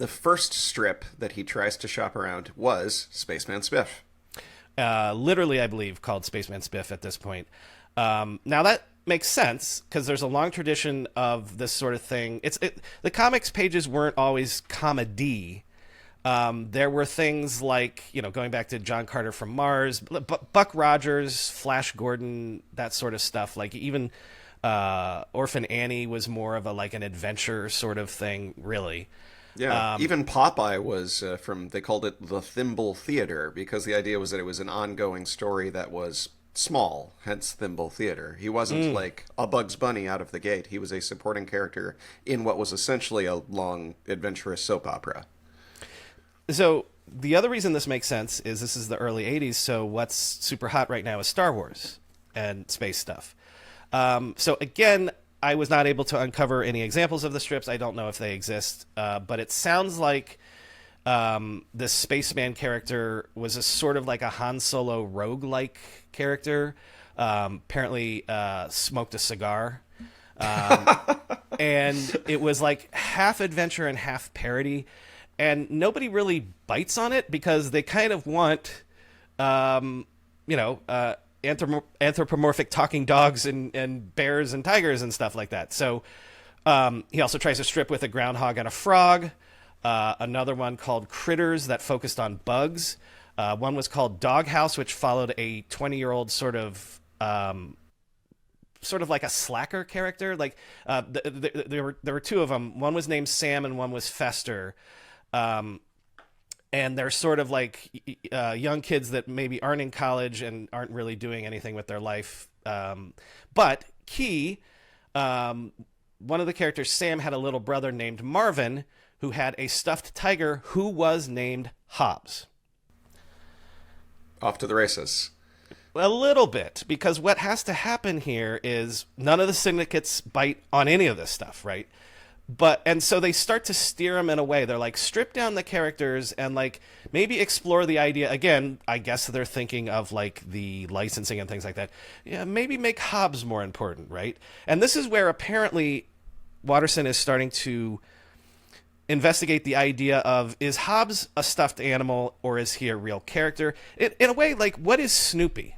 the first strip that he tries to shop around was Spaceman Spiff. Literally, I believe, called Spaceman Spiff at this point. Now that makes sense because there's a long tradition of this sort of thing. The comics pages weren't always comedy. There were things like, going back to John Carter from Mars, Buck Rogers, Flash Gordon, that sort of stuff. Like even Orphan Annie was more of an adventure sort of thing, really. Yeah, even Popeye was they called it the Thimble Theater because the idea was that it was an ongoing story that was small, hence Thimble Theater. He wasn't like a Bugs Bunny out of the gate. He was a supporting character in what was essentially a long, adventurous soap opera. So the other reason this makes sense is this is the early 80s, so what's super hot right now is Star Wars and space stuff. So again, I was not able to uncover any examples of the strips. I don't know if they exist, but it sounds like this spaceman character was a sort of like a Han Solo rogue-like character. Apparently smoked a cigar. And it was like half adventure and half parody. And nobody really bites on it because they kind of want, anthropomorphic talking dogs and bears and tigers and stuff like that. So he also tries to strip with a groundhog and a frog. Another one called Critters that focused on bugs. One was called Doghouse, which followed a 20-year-old sort of like a slacker character. Like there were two of them. One was named Sam and one was Fester. And they're sort of like young kids that maybe aren't in college and aren't really doing anything with their life. But one of the characters, Sam, had a little brother named Marvin who had a stuffed tiger who was named Hobbes. Off to the races. A little bit, because what has to happen here is none of the syndicates bite on any of this stuff, right? And so they start to steer them in a way. They're like, strip down the characters and like maybe explore the idea. Again, I guess they're thinking of like the licensing and things like that. Yeah, maybe make Hobbes more important, right? And this is where apparently Watterson is starting to investigate the idea of, is Hobbes a stuffed animal or is he a real character? In a way, like, what is Snoopy?